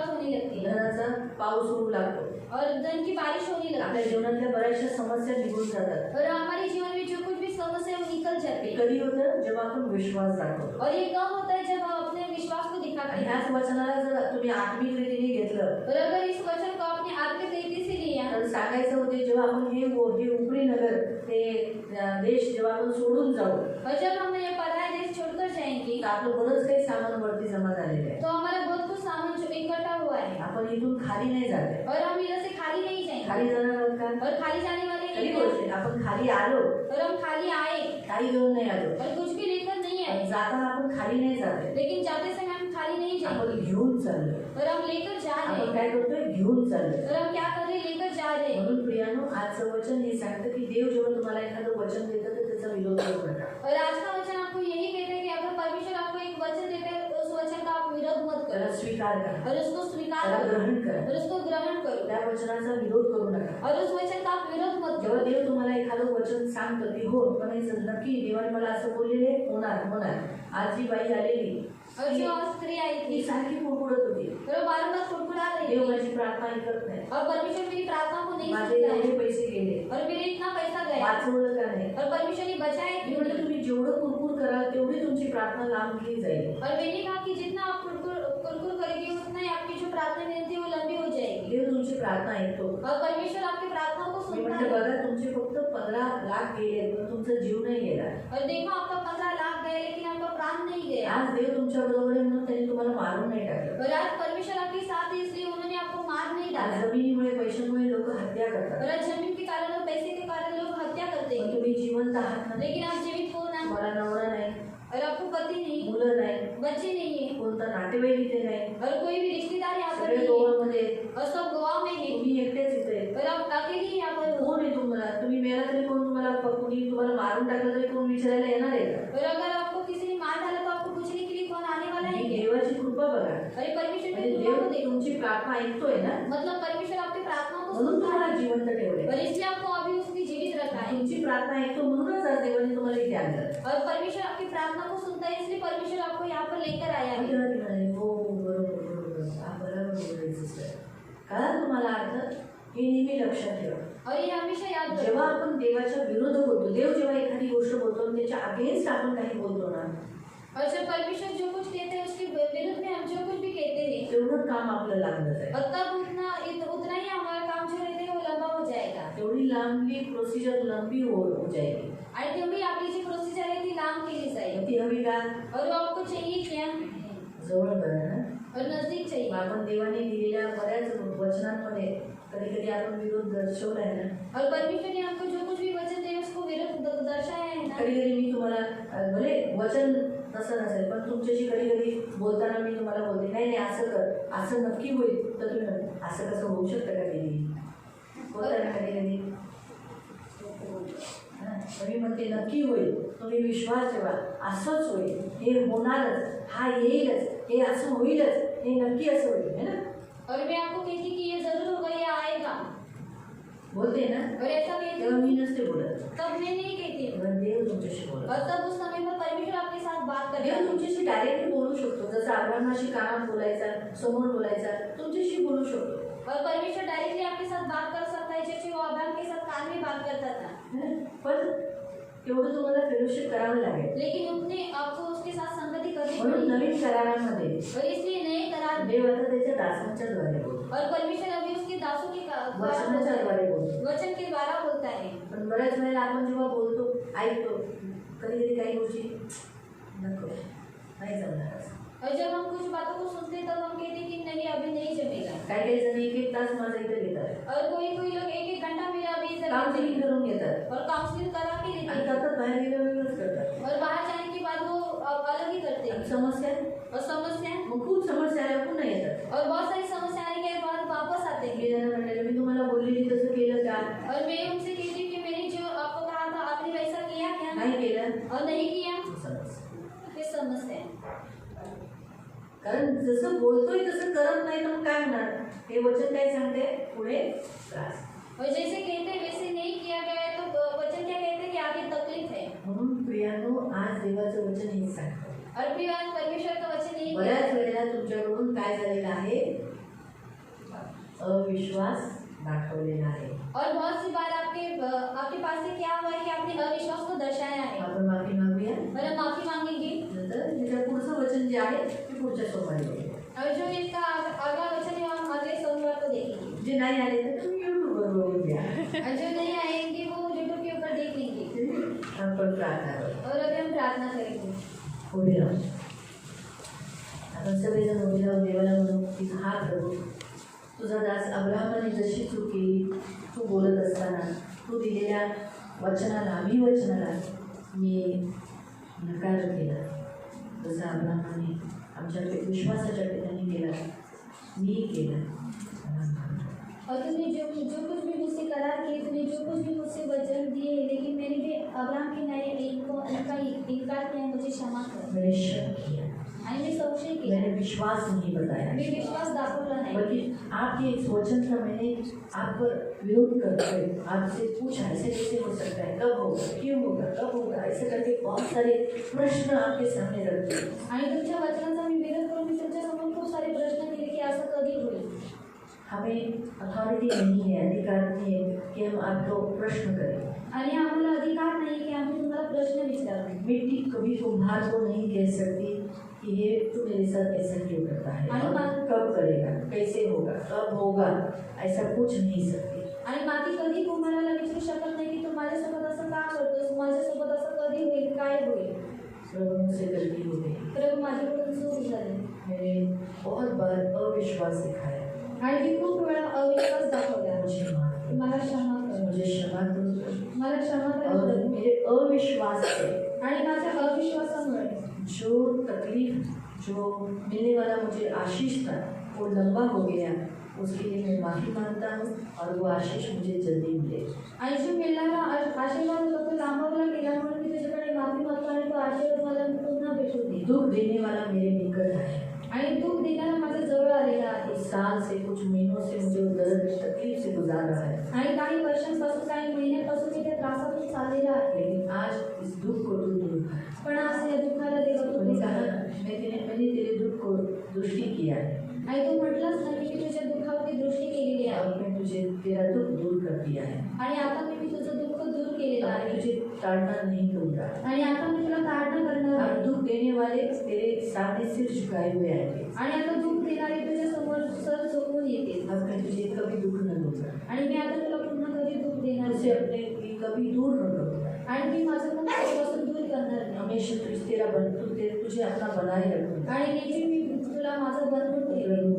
होने लगती है. धनाचा पाऊस होऊ लागतो. और धन की बारिश होने लगती आपल्या है. जीवनातल्या बऱ्याचशा समस्या निघून जातात. और हमारे जीवन में जो कुछ भी समस्या है वो निकल जाती है. कधी होतं? जेव्हा आपण विश्वास दाखवतो. और ये कब होता है? जब हम अपने विश्वास को दिखाते आणि हैं. ह्याच वचनाला जर तुम्ही आत्मिक रीतीने घेतलं और अगर इस वचन को अपने आत्मिक रीति से लिया तर सांगायचं होते जेव्हा आपण हे उपरी नगर ते देश जेव्हा आपण सोडून जाऊ और जब हम ये पराया देश छोड़कर जाएंगे तर आपलं बरंच काही सामान वरती जमा झालेलं आहे. तो हमारा बहुत कुछ सामान जो इकट्ठा हुआ है. आपण इथून खाली नाही जात आहे. और हम इधर से खाली नहीं जाएंगे. खाली जाणार आहोत का? और खाली जाने वाले खरी नहीं गोष्ट आहे. आपण खाली आलो, और हम खाली आए काही घेऊन नाही आलो. और कुछ भी लेकर नहीं आए. जाताना आपण खाली नाही जात आहे, लेकिन जाते समय हम खाली नहीं आपण जाएंगे घेऊन चाललोय. और हम लेकर जा रहे आपण हैं. काय करतोय? घेऊन चाललोय. और हम क्या कर रहे हैं? लेकर जा रहे हैं. म्हणून प्रियानो, आजचं वचन हे सांगतं की देव जेव्हा तुम्हाला एखादं वचन देतं तर त्याचा विरोध करू नका. और आज का वचन आपको यही कहता है कि अगर परमेश्वर आपको एक वचन देते हैं तो उस वचन का आप विरोध मत त्याला करो स्वीकार करा, और उसको स्वीकार त्याला करो ग्रहण करा, और उसको ग्रहण करो त्या वचनाचा विरोध करू नका. और उस वचन का आप विरोध मत जेव्हा करो. देव तुम्हाला एखादं वचन सांगतं की हो म्हणायचं नक्की देवाने मला असं बोललेले होणार होणार. आज जी बाई आलेली और जो स्त्री आई ती थी सारखी कुडकुडत होती, और वो बारंबार कुड़कुड़ा रही देव थी माझी प्रार्थना ऐकत नाही, और परमेश्वर मेरी प्रार्थना को नहीं माझे सुनता है एवढे पैसे गेले, और मेरे इतना पैसा गया वाचवलं का नाही. और परमेश्वर ने बचाए मी क्यों म्हटलं नहीं. तुम्ही जेवढं कुरकुर कराल तेवढी तुमची प्रार्थना लांब केली जाईल. और मैंने कहा कि जितना आप कुड़कुड़ करेंगे उतना ही आपकी जो प्रार्थना विनती है वो लंबी हो जाएगी देव तुमची प्रार्थना ऐकतो. और परमेश्वर आपकी प्रार्थना को मी सुनता म्हटलं है. बघा तुमचे फक्त 15 लाख गेले पण तुमचा जीव नाही गेला. और देखो आपका 15 लाख गए लेकिन आपका प्राण नहीं गया. आज देव तुमच्या बरोबर आहे म्हणून त्यांनी तुम्हाला मारून नाही टाकलं. और आज परमेश्वर आपके साथ है इसलिए उन्होंने आपको मार नहीं आज डाला. जमिनीमुळे पैशांमुळे लोक हत्या करतात, और आज जमीन के कारण और पैसे के कारण लोग हत्या करते पण हैं तुम्ही जिवंत आहात ना. लेकिन आप जीवित हो ना तुम्हाला नवरा नाही, और आपको पति नहीं, मुलं नाही, बच्चे नहीं है कोणता नातेवाईक इथे नाही, और कोई भी रिश्तेदार यहाँ पर सगळे नहीं है गोवामध्ये और सब गोवा में है तुम्ही एकटेच इथे. और आप अकेले ही यहाँ पर हो. कोण आहे तुम्हाला? तुम्ही मेला तरी कोण तुम्हाला कुणी तुम्हाला मारून टाकलं तरी कोण विचारायला येणार आहे का? और अगर आपको किसी ने मार डाला तो आपको पूछने के लिए कौन आने वाला है ही क्या? देवाची कृपा बघा. अरे परमेश्वर म्हणजे की कृपा देव को देखो. तुमची प्रार्थना ऐकतोय ना, मतलब परमेश्वर आपकी प्रार्थना को म्हणून सुनता तुम्हाला है जिवंत ठेवले. और इसलिए आपको अभी उसने जीवित रखा है. तुमची प्रार्थना ऐकतो म्हणूनच आज देवाने तुम्हाला इथे आणलं. और परमेश्वर आपकी प्रार्थना को सुनता है इसलिए परमेश्वर आपको यहाँ पर लेकर आया मी है. तेव्हा ती म्हणाली, हो बरोबर बरोबर, हा बरोबर बोलले सिस्टर. कळलं तुम्हाला अर्थ? हे नेहमी लक्षात ठेवा. और ये हमेशा याद रखो. जेव्हा आपण देवाच्या विरोध बोलतो, देव जेव्हा एखादी गोष्ट बोलतो आणि त्याच्या अगेन्स्ट आपण काही बोलतो ना, और जब परमेश्वर जो कुछ कहते हैं उसके विरुद्ध में हम जो कुछ भी कहते हैं तेवढं काम आपलं लागलं जाईल. और तब उतना ही हमारा काम जो रहते हैं वो लंबा हो जाएगा. तेवढी लांबी प्रोसिजर लंबी हो जाएगी. आणि तेवढी आपली जी प्रोसिजर आहे ती लांब केली जाईल. ती हवी का? और वो आपको चाहिए क्या? जवळ बरं ना. और नजदीक चाहिए. आपण देवाने दिलेल्या बऱ्याच वचनांमध्ये कधी कधी आपण विरोध दर्शवलाय ना. और परमेश्वर ने आपको जो कुछ भी वचन दिए उसको विरोध दर्शाया है ना. कधी कधी मी तुम्हाला भले वचन तसं नसेल पण तुमच्याशी कधी कधी बोलताना मी तुम्हाला बोलते नाही नाही असं कर, असं नक्की होईल, तर तुम्ही म्हणता, असं कसं होऊ शकतं का कधी? बोलता ना कधी कधी. मी म्हणते नक्की होईल, तुम्ही विश्वास ठेवा, असंच होईल, हे होणारच, हा येईलच, हे असं होईलच, हे नक्की असं होईल, है ना. और मैं आपको कहती कि ये जरूर होगा, ये आएगा. बोलते ना. और ऐसा कहती तेव्हा मी नसते बोलत, तब मैं नहीं कहती. तेव्हा देव तुमच्याशी बोलत. और तब उस समय पर परमेश्वर आपके साथ बात करता देव है. तुमच्याशी डायरेक्टली बोलू शकतो. जसं अब्राहमाशी कानात बोलायचा, समोर बोलायचा, तुमच्याशी बोलू शकतो. और परमेश्वर डायरेक्टली आपके साथ बात कर सकता है जैसे वो अब्राहम के साथ कान में बात करता था. है ना? पण तेवढं तुम्हाला फेलोशिप करावं लागेल. लेकिन उसने आपको उसके साथ संगति करनी म्हणून पड़ी. नवीन करारामध्ये और इसलिए नए करार में देव आता त्याच्या दासांच्या द्वारे बोलतो, और परमेश्वर अभी उसके दासों के वचनाच्या द्वारे बोलतो. वचन के द्वारा बोलता है. पण बऱ्याच वेळेला आपण जेव्हा बोलतो, ऐकतो, कधी कधी काही गोष्टी नको, नाही जमणार असं. और जब हम कुछ बातों को सुनते हैं तब हम कहते हैं कि नहीं अभी नहीं जमेगा. काही काही जण एक एक तास माझा इथे घेतात, और कोई कोई लोग एक एक घंटा मेरा अभी इधर काउन्सिलिंग करून घेतात और काउंसलिंग करा के देते आणि हैं. त्यात बाहेर गेलं वेगळंच करतात. और बाहर जाने के बाद वो अलग ही करते आणि हैं. समस्या, और समस्या मग खूप समस्या आल्या पुन्हा येतात. और बहुत सारी समस्या आने के बाद वापस आते हैं. मी त्यांना म्हटलेलं, मी तुम्हाला बोललेली तसं केलं का? और मैं उनसे कहती हूँ कि मैंने जो आपको कहा था आपने वैसा किया क्या? नाही केलं. और नहीं किया. समस्या. फिर समस्या. कारण जसं बोलतोय तसं करत नाही तर मग काय होणार? हे वचन काय सांगते? पुढे त्रास. और जैसे कहते हैं वैसे नहीं किया गया है तो वचन क्या कहते हैं कि आगे तकलीफ है. म्हणून प्रियानो, आज देवाचं वचन हे सांगतं. और फिर आज परमेश्वर का वचन नहीं बऱ्याच वेळेला तुमच्याकडून काय झालेलं आहे? अविश्वास दाखवलेला आहे. और बहुत सी बार आपके पास से क्या हुआ है कि आपने अविश्वास को दर्शाया है. आपण माफी मागूया. और हम माफी मांगेंगे. नंतर त्याच्या पुढचं वचन जे आहे ते पुढच्या सोमवारी बघूया. और जो इसका अगला वचन है हम अगले सोमवार को देखेंगे. जे नाही आले तर तुम्ही यूट्यूबवर बघून घ्या. और जो नहीं आएंगे वो यूट्यूब के ऊपर देख लेंगे. आपण प्रार्थना करू. और अभी हम प्रार्थना करेंगे. उभे राहू. आपण सगळेजण उभे राहून देवाला म्हणू की हा प्रभू, तुझा दास अब्राहमाने जशी चूक केली, तू बोलत असताना तू दिलेल्या वचनाला, मी वचनाला मी नकार केला. जसं अब्राहमाने आमच्या विश्वासाच्या पित्याने केला, मी केलं. और तुमने जो कुछ भी मुझसे करार किए, तुमने जो कुछ भी मुझसे वचन दिए, लेकिन मैंने भी अब्राहम के नए इनका इनकार किया, मुझे क्षमा कर. मैंने शक किया, आणि मी संशय केला, मैंने विश्वास नहीं बताया, मी विश्वास दाखवला नाही. बल्कि आपके इस वचन का मैंने आप पर विरोध करके आपसे पूछा, ऐसे कैसे हो सकता है, कब होगा, क्यों होगा, कब होगा, ऐसे करके बहुत सारे प्रश्न आपके सामने रख दिए. आणि तुमच्या वचनाचा मी विरोध करून मी तुमच्या समोर खूप सारे प्रश्न केले की असं कधी होईल. हमें अथॉरिटी नहीं है, अधिकार नहीं है कि हम आपको प्रश्न करें. आणि आम्हाला अधिकार नाही की आम्ही तुम्हाला प्रश्न विचारू. मिट्टी कभी कुम्हार को नहीं कह सकती कि ये तू मेरे साथ ऐसा क्यों करता है, और कब करेगा, कैसे होगा, कब होगा, ऐसा पूछ नहीं सकती. आणि माती कधी कुंभाराला विचारू शकत नाही की तू माझ्यासोबत असं का करतोस, माझ्यासोबत असं कधी होईल, काय होईल. प्रभु मुझसे गलती हो गई, प्रभू माझ्याकडून चूक झाली. मैंने बहुत बार अविश्वास दिखाया, आणि मी खूप वेळा अविश्वास दाखवला. मुझे माफ कर, मला क्षमा कर, मुझे क्षमा करो. मला क्षमा कर और प्रभू. मेरे अविश्वास से आणि माझ्या अविश्वासामुळे जो तकलीफ, जो मिलने वाला मुझे आशीष था, वो लंबा हो गया. उसके लिए मैं माफ़ी मांगता हूँ और वो आशीष मुझे जल्दी मिले. आणि जो मिळणारा आशीर्वाद होता तो लांबवला गेल्यामुळे मी तुझ्याकडे माफी मागतो आणि तो आशीर्वाद मला पुन्हा भेटू दे. दुख देने वाला मेरे निकट है. आणि दुःख देणारा माझ्या जवळ आलेला आहे. इस साल से कुछ महीनों से मुझे वो दर्द तकलीफ से गुजार रहा है, आणि काही वर्षांपासून काही महिन्यांपासून मी त्या त्रासातून चाललेला आहे. लेकिन आज इस दुख को तू दूर कर. पण आज या दुःखाला देवा तू मैंने दूर कहा, कर. मैंने तेरे दुख को दृष्टि किया है आणि तू म्हटलंच ना की मी तुझ्या दुःखावरती दृष्टी केलेली आहे. और मैं तुझे तेरा दुख दूर कर दिया है. आणि आता मी तुझं दुःख दूर केलेलं अब आहे. तुझे ताड़ना नहीं करूँगा. आणि आता मी तुला ताडना करणार अब आहे. दुख देने वाले तेरे सामने सिर झुकाए हुए आएंगे. आणि आता दुःख देणारे तुझ्या समोर सर झोपून येतील. अब मैं तुझे कभी दुख न दूंगा. आणि मी आता तुला पुन्हा कधी दुःख देणार तुझे नाही. अपने लिए कभी दूर न करूँगा. आणि मी माझं मुख तुझ्यापासून दूर करणार नाही. हमेशा तुझे अपना बनाए रखूँगा. आणि नेहमी मी तुला माझं बनवून ठेवेन.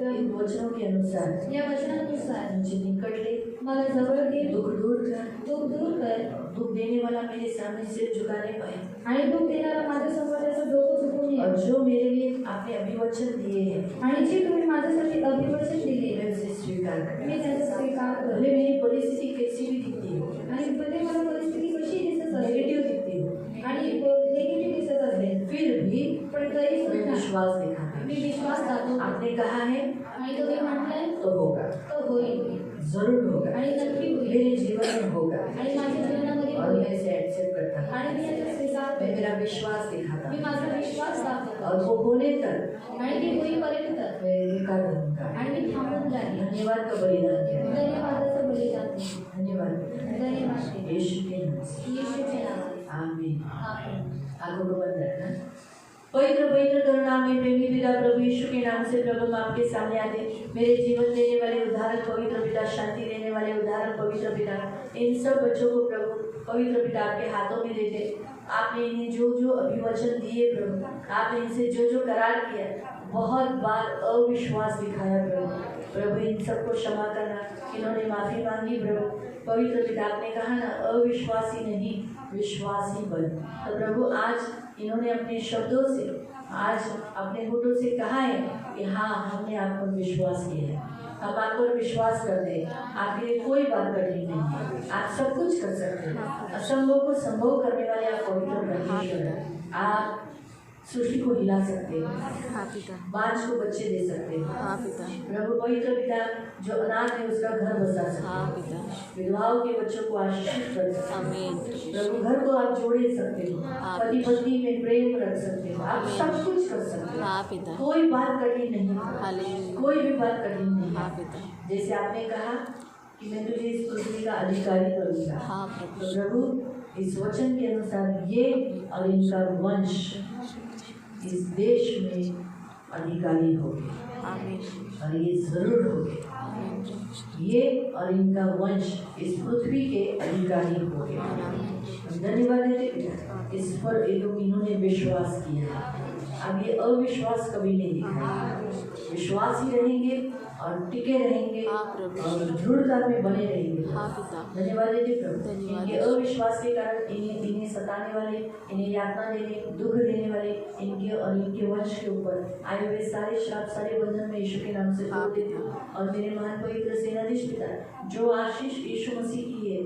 इन वचनों के अनुसार या वचनानुसार मुझे निकट ले, मला जवळ घे, दुख दूर कर. दुःख दूर कर. दुख देने वाला मेरे सामने सिर झुकाने पाए, आणि दुःख देणारा माझ्या समोर त्याचं डोकं झुकून और ये. जो मेरे लिए आपने अभिवचन दिए हैं, आणि जे तुम्ही माझ्यासाठी अभिवचन दिले मैं उसे स्वीकार मी करता. त्याचा स्वीकार करतो. भले मेरी परिस्थिति कैसी भी दिखती हो, आणि भले मला परिस्थिती कशी दिसत असेल नेगेटिव दिखती हो, आणि निगेटिव्ह दिसत असेल फिर भी पण तरी मैं सुद्धा विश्वास दिखाता. मी विश्वास दाखवतो. आपने कहा है आणि तुम्ही म्हटलंय तो होगा, तो होईल जरूर होगा, आणि नक्की होईल मेरे जीवन में होगा, आणि माझ्या जीवनामध्ये और होईल. मैं इसे एक्सेप्ट करता हूँ. आणि मी याचा स्वीकार मैं करतो. मेरा विश्वास दिखाता मी हूँ, माझा विश्वास दाखवतो. और वो होने तक आणि ते होईपर्यंत मैं रुका रहूंगा. आणि मी थांबून राहील. धन्यवाद का बलिदान है. धन्यवादाचं बलिदान दे. धन्यवाद. धन्यवाद दे. यीशु के नाम से येशूच्या नावाने. आमीन. आमीन. आंखों को बंद रखना. पवित्र पवित्र करुणामय प्रेमी पिता प्रभु यीशु के नाम से प्रभु हम आपके सामने आते. मेरे जीवन देने वाले उदाहरण पवित्र पिता, शांति देने वाले उदाहरण पवित्र पिता, इन सब बच्चों को प्रभु पवित्र पिता आपके हाथों में देते. आपने इन्हें जो जो अभिवचन दिए प्रभु, आपने इनसे जो जो करार किया, बहुत बार अविश्वास दिखाया प्रभु इन सबको क्षमा करना. इन्होंने माफ़ी मांगी प्रभु. पवित्र पिता आपने कहा ना, अविश्वासी नहीं विश्वासी बन. तो प्रभु आज इन्होंने अपने शब्दों से, आज अपने होठों से कहा है कि हाँ, हमने आप पर विश्वास किया है, हम आप पर विश्वास करते हैं. आपके लिए कोई बात कठिन नहीं है, आप सब कुछ कर सकते हैं. असंभव को संभव करने वाले आप पवित्र परमेश्वर हैं. आप सृष्टि को हिला सकते हैं, हाँ पिता, बांझ को बच्चे दे सकते हैं. हाँ पिता, प्रभु पवित्र पिता, जो अनाथ है उसका घर बसा सकते हाँ हैं, पिता, विधवाओं के बच्चों को आशीषित कर सकते हैं. आमीन, प्रभु घर को आप जोड़े सकते हो, पति पत्नी में प्रेम रख सकते हो, आप सब कुछ कर सकते हो. हाँ पिता, कोई बात कठिन नहीं है, हालेलुया, कोई भी बात कठिन नहीं हाँ है. पिता, जैसे आपने कहा कि मैं तुझे इस पृथ्वी का अधिकारी करूँगा, हाँ प्रभु, तो प्रभु इस वचन के अनुसार ये और इनका वंश इस देश में अधिकारी होंगे, आमीन, और ये जरूर होंगे. ये और इनका वंश इस पृथ्वी के अधिकारी हो गए। हम धन्यवाद देते पिता, इस पर इन्होंने विश्वास किया। अब ये अविश्वास कभी नहीं दिखाएंगे, विश्वासी रहेंगे और टिके रहेंगे और दृढ़ता में बने रहेंगे। धन्यवाद देते प्रभु, इनके अविश्वास के कारण इन्हें सताने वाले, इन्हें यातना देने, दुख देने वाले इनके और इनके वंश के ऊपर आए हुए सारे श्राप, सारे बंधन में यीशु के नाम से तोड़ देते हूँ। और मेरे महान पवित्र सेनाधीश पिता, जो आशीष यीशु मसीह की है,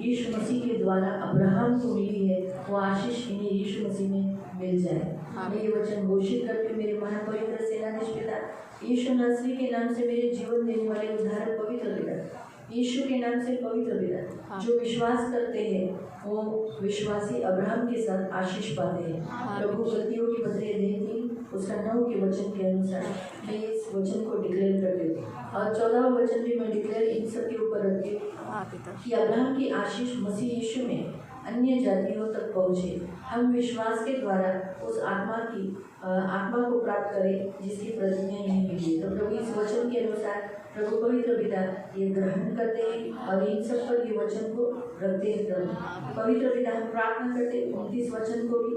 यीशु मसीह के द्वारा अब्राहम को मिली है, वो आशीष इन्हें यीशु मसीह में मिल जाए। मैं ये वचन घोषित करके मेरे महान पवित्र सेनाधीश पिता, यीशु नासरी के नाम से मेरे जीवन देने वाले उद्धारक पवित्र पिता, यीशु के नाम से पवित्र पिता, जो विश्वास करते हैं वो विश्वासी अब्राहम के साथ आशीष पाते हैं। प्रभु गलतियों की बदले देती उसका 9 के वचन के अनुसार मैं इस वचन को डिक्लेयर करती हूँ और 14वां वचन भी मैं डिक्लेयर इन सब के ऊपर रखती हूँ कि अब्राहम की आशीष मसीह यीशु में अन्य जातियों तक पहुँचे। हम विश्वास के द्वारा उस आत्मा को प्राप्त करें जिसकी प्रतिज्ञा इन्हें मिली। तो प्रभु इस वचन के अनुसार प्रभु पवित्र पिता ये ग्रहण करते हैं और इन सब पर ये वचन को रखते हैं। प्रभु पवित्र पिता, हम प्रार्थना करते हैं 29 वचन को भी,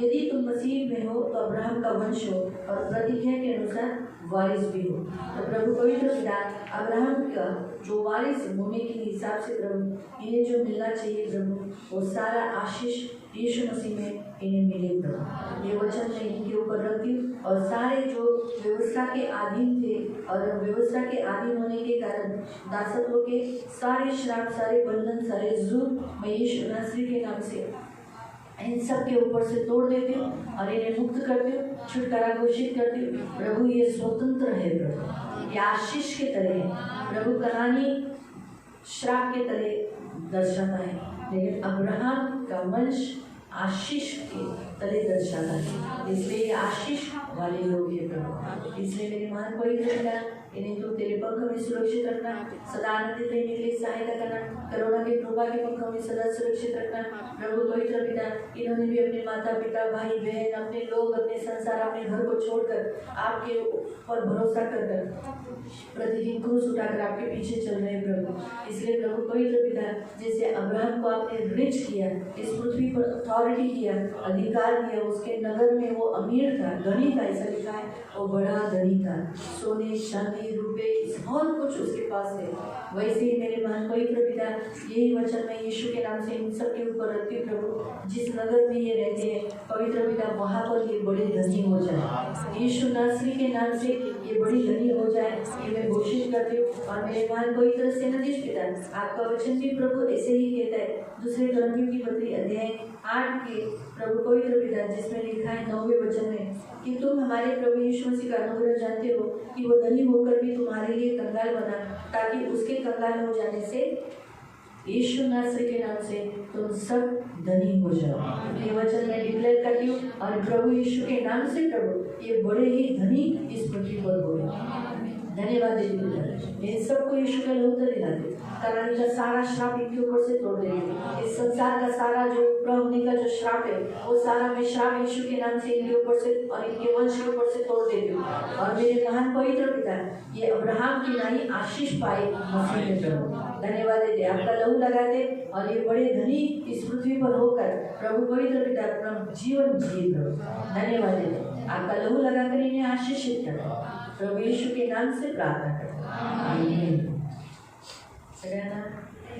यदि तुम मसीह में हो तो अब्राहम का वंश हो और प्रतिज्ञा के अनुसार वारिस भी हो। तो प्रभु पवित्र पिता, अब्राहम का जो वारिस होने के हिसाब से प्रभु इन्हें जो मिलना चाहिए प्रभु, वो सारा आशीष यीशु मसीह में इन्हें मिले प्रभु। ये वचन मैं इनके ऊपर रखती हूँ और सारे जो व्यवस्था के अधीन थे और व्यवस्था के अधीन होने के कारण दासत्व के सारे श्राप, सारे बंधन, सारे जुल्म मैं यीशु नासरी के नाम से इन सब के ऊपर से तोड़ देती हूँ और इन्हें मुक्त करती हूँ, छुटकारा घोषित करती हूँ। प्रभु ये स्वतंत्र है, प्रभु ये आशीष के तरह है। प्रभु कहानी श्राप के तरह दर्शाता है, लेकिन अब्राहम का वंश आशीष के तले दर्शाता है, इसलिए ये आशीष वाले लोग हैं प्रभु। इसलिए मेरे महान पवित्र पिता, इन्हें तो तेरे पंख में सुरक्षित रखना, सदा आनंदित रहने के लिए सहायता करना, करुणा के कृपा के पंखों में सदा सुरक्षित रखना। प्रभु पवित्र पिता, इन्होंने भी अपने माता पिता, भाई बहन, अपने लोग, अपने संसार, अपने घर को छोड़कर आपके ऊपर भरोसा कर प्रतिदिन क्रूस उठाकर आपके पीछे चल रहे हैं प्रभु। इसलिए प्रभु पवित्र पिता, जैसे अब्राहम को आपने रिच किया, इस पृथ्वी पर अथॉरिटी किया, अधिकार दिया, उसके नगर में वो अमीर था, धनी था, ऐसा लिखा है, वो बड़ा धनी था, सोने चांदी रुपए बहुत कुछ उसके पास है। वैसे ही मेरे महान पवित्र पिता, यही वचन मैं यीशु के नाम से इन सब के ऊपर रखती हूँ प्रभु। जिस नगर में ये रहते हैं पवित्र पिता, वहाँ पर ये बड़े धनी हो जाए, यीशु नासरी के नाम से ये बड़ी धनी हो जाए, ये मैं घोषित करती हूँ। और मेरे महान पवित्र सेनाधीश पिता, आपका वचन भी प्रभु ऐसे ही कहता है, दूसरे ग्रंथियों की पत्री अध्याय 8 के प्रभु पवित्र पिता, जिसमें लिखा है 9वें वचन में कि तुम हमारे प्रभु यीशु मसीह का अनुग्रह जानते हो कि वो धनी होकर भी तुम्हारे लिए कंगाल बना, ताकि उसके कंगाल हो जाने से यीशु नासरी के नाम से तुम सब धनी हो जाओ। ये वचन मैं डिक्लेयर करती हूँ और प्रभु यीशु के नाम से प्रभु ये बड़े ही धनी इस पृथ्वी पर हो। धन्यवाद देती हूँ, इन सबको यीशु का लहू तले लाते, कारण का सारा श्राप इनके ऊपर से तोड़ देंगे। इस संसार का सारा जो प्रभु का जो श्राप है, वो सारा मैं श्राप यीशु के नाम से इनके ऊपर से और इनके वंश के ऊपर से तोड़ देती हूँ। और मेरे महान पवित्र पिता, ये अब्राहम की नहीं आशीष पाए मसीह में प्रभु। धन्यवाद देते, आपका लहू लगाते और ये बड़े धनी इस पृथ्वी पर होकर प्रभु पवित्र पिता अपना जीवन जिए प्रभु। धन्यवाद देते, आपका लहू लगाकर इन्हें आशीषित करते, प्रभु यीशु के नाम से प्रार्थना करते।